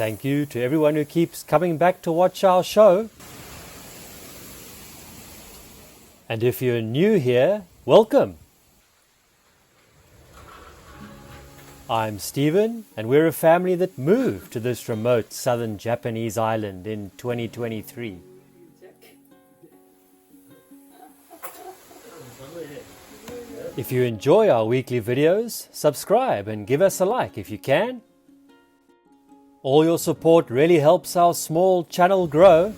Thank you to everyone who keeps coming back to watch our show. And if you're new here, welcome. I'm Stephen, and we're a family that moved to this remote southern Japanese island in 2023. If you enjoy our weekly videos, subscribe and give us a like if you can. All your support really helps our small channel grow.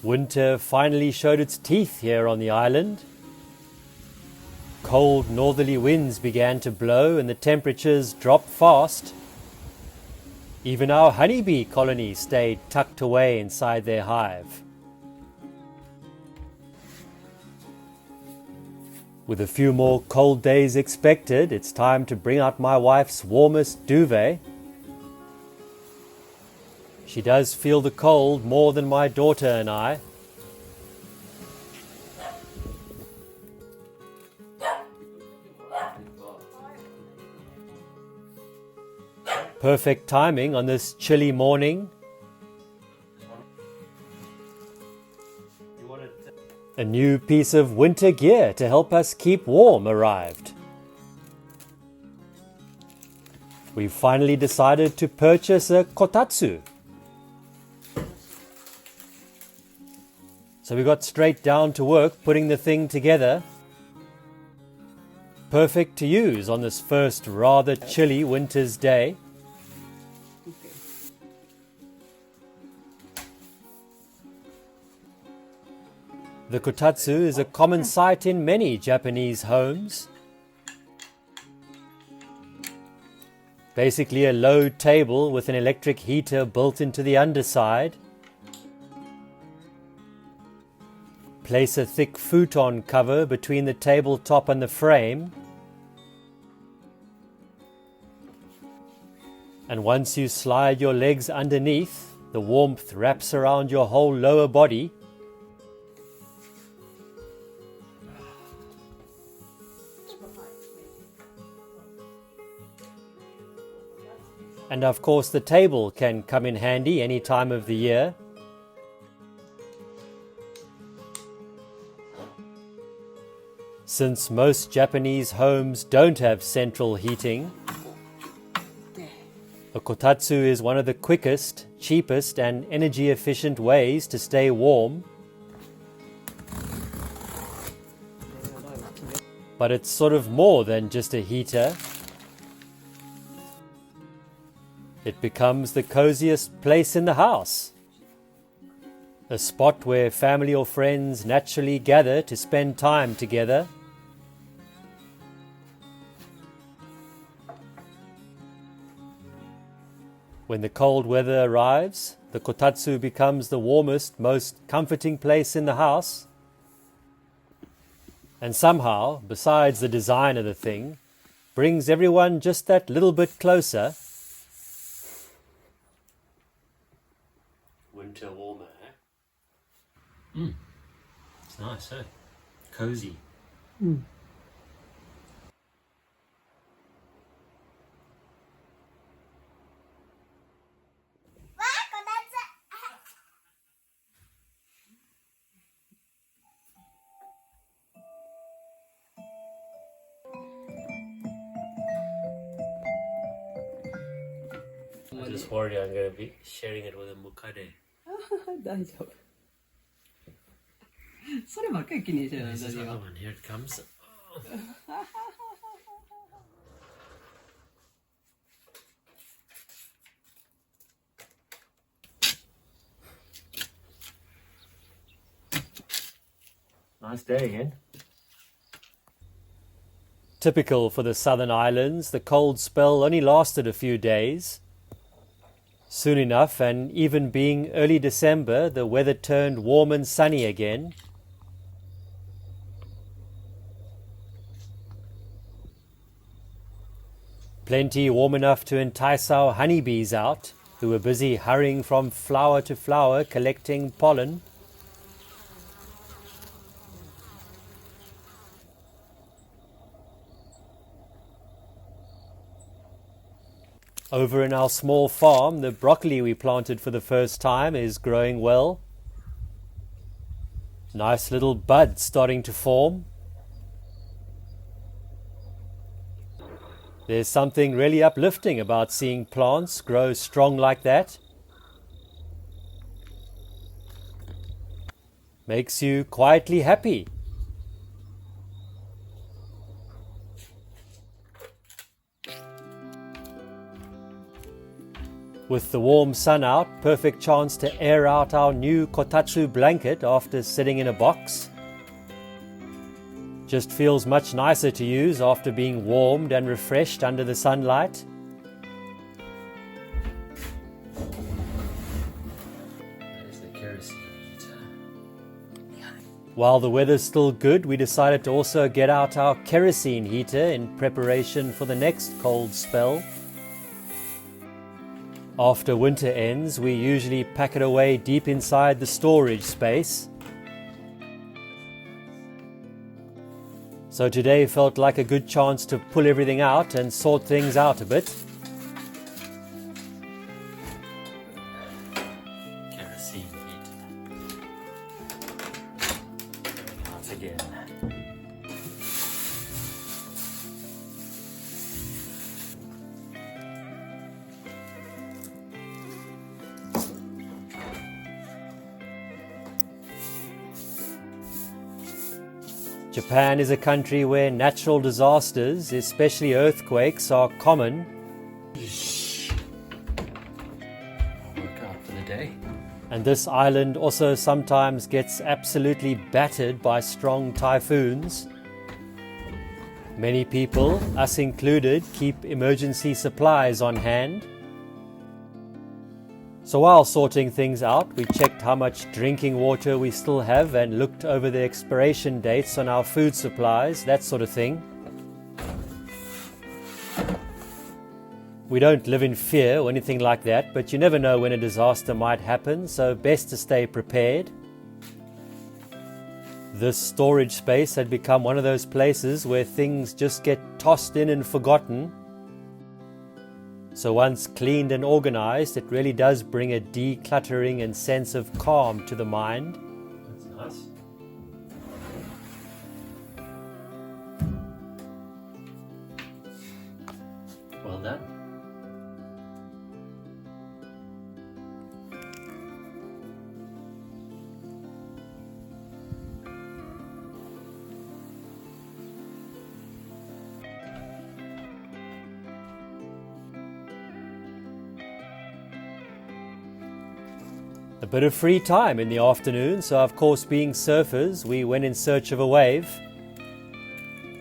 Winter finally showed its teeth here on the island. Cold northerly winds began to blow and the temperatures dropped fast. Even our honeybee colony stayed tucked away inside their hive. With a few more cold days expected, it's time to bring out my wife's warmest duvet. She does feel the cold more than my daughter and I. Perfect timing on this chilly morning. A new piece of winter gear to help us keep warm arrived. We finally decided to purchase a Kotatsu. So we got straight down to work putting the thing together. Perfect to use on this first rather chilly winter's day. The kotatsu is a common sight in many Japanese homes. Basically a low table with an electric heater built into the underside. Place a thick futon cover between the tabletop and the frame. And once you slide your legs underneath, the warmth wraps around your whole lower body. And of course the table can come in handy any time of the year. Since most Japanese homes don't have central heating, a kotatsu is one of the quickest, cheapest and energy efficient ways to stay warm. But it's sort of more than just a heater. It becomes the coziest place in the house. A spot where family or friends naturally gather to spend time together. When the cold weather arrives, the kotatsu becomes the warmest, most comforting place in the house. And somehow, besides the design of the thing, brings everyone just that little bit closer. Winter warmer, eh? It's nice, eh? Cozy. I just worry I'm going to be sharing it with a mukade. 大丈夫。そればっかり気にしてるの、私は。Here it comes. Nice day again. Typical for the southern islands, the cold spell only lasted a few days. Soon enough, and even being early December, the weather turned warm and sunny again. Plenty warm enough to entice our honeybees out, who were busy hurrying from flower to flower collecting pollen. Over in our small farm, the broccoli we planted for the first time is growing well. Nice little buds starting to form. There's something really uplifting about seeing plants grow strong like that. Makes you quietly happy. With the warm sun out, perfect chance to air out our new Kotatsu blanket after sitting in a box. Just feels much nicer to use after being warmed and refreshed under the sunlight. There's the kerosene heater. While the weather's still good, we decided to also get out our kerosene heater in preparation for the next cold spell. After winter ends, we usually pack it away deep inside the storage space. So today felt like a good chance to pull everything out and sort things out a bit. Kerosene heater. Once again. Japan is a country where natural disasters, especially earthquakes, are common. I'll work out for the day. And this island also sometimes gets absolutely battered by strong typhoons. Many people, us included, keep emergency supplies on hand. So while sorting things out, we checked how much drinking water we still have and looked over the expiration dates on our food supplies, that sort of thing. We don't live in fear or anything like that, but you never know when a disaster might happen, so best to stay prepared. This storage space had become one of those places where things just get tossed in and forgotten. So once cleaned and organized, it really does bring a decluttering and sense of calm to the mind. That's nice. Well done. A bit of free time in the afternoon, so of course being surfers, we went in search of a wave.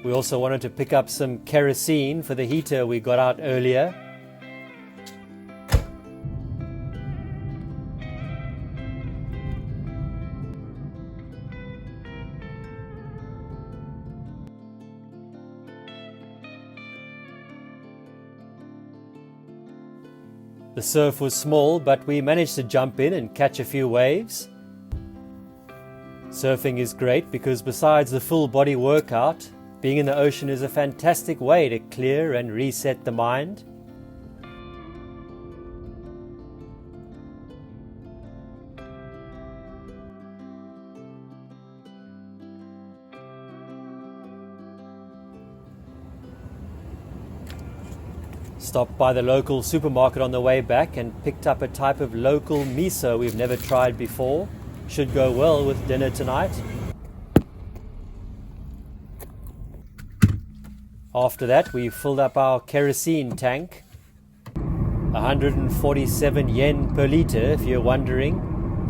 We also wanted to pick up some kerosene for the heater we got out earlier. The surf was small, but we managed to jump in and catch a few waves. Surfing is great because besides the full body workout, being in the ocean is a fantastic way to clear and reset the mind. Stopped by the local supermarket on the way back and picked up a type of local miso we've never tried before. Should go well with dinner tonight. After that, we filled up our kerosene tank. 147 yen per litre, if you're wondering.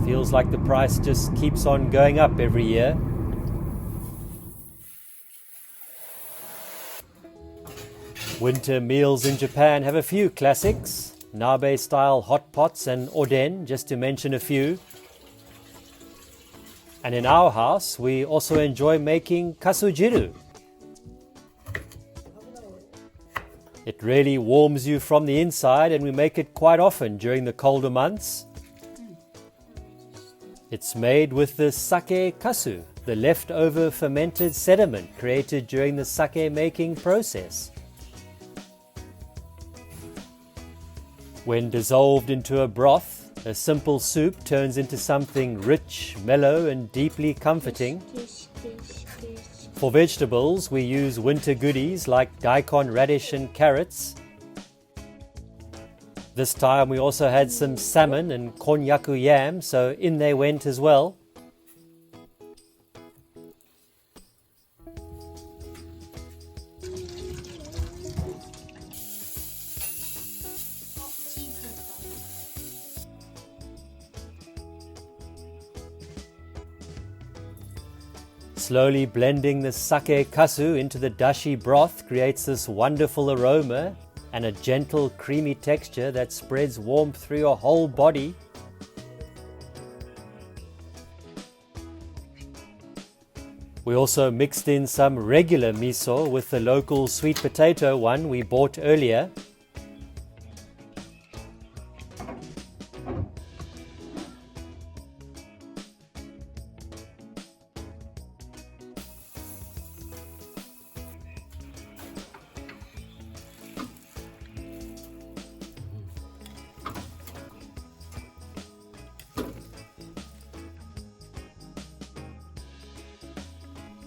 Feels like the price just keeps on going up every year. Winter meals in Japan have a few classics. Nabe-style hot pots and oden, just to mention a few. And in our house, we also enjoy making Kasujiru. It really warms you from the inside, and we make it quite often during the colder months. It's made with the sake kasu, the leftover fermented sediment created during the sake making process. When dissolved into a broth, a simple soup turns into something rich, mellow, and deeply comforting. For vegetables, we use winter goodies like daikon radish and carrots. This time we also had some salmon and konnyaku yam, so in they went as well. Slowly blending the sake kasu into the dashi broth creates this wonderful aroma and a gentle creamy texture that spreads warmth through your whole body. We also mixed in some regular miso with the local sweet potato one we bought earlier.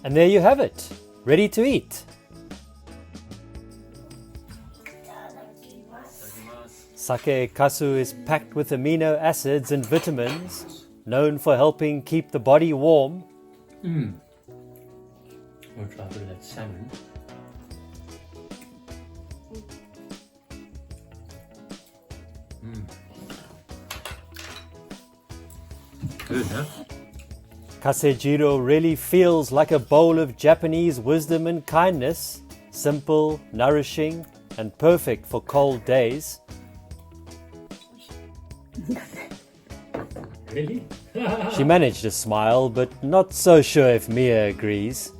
And there you have it, ready to eat. Sake kasu is packed with amino acids and vitamins, known for helping keep the body warm. We'll try a bit of that salmon. Good, huh? Kasujiru really feels like a bowl of Japanese wisdom and kindness, simple, nourishing, and perfect for cold days. Really? She managed to smile, but not so sure if Mia agrees.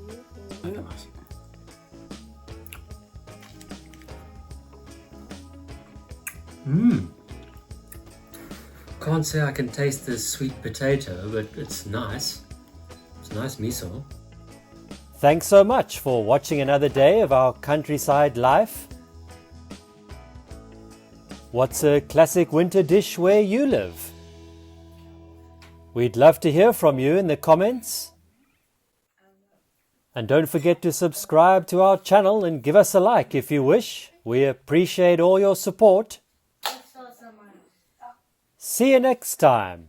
Can't say I can taste the sweet potato, but it's nice. It's nice miso. Thanks so much for watching another day of our countryside life. What's a classic winter dish where you live? We'd love to hear from you in the comments. And don't forget to subscribe to our channel and give us a like if you wish. We appreciate all your support. See you next time.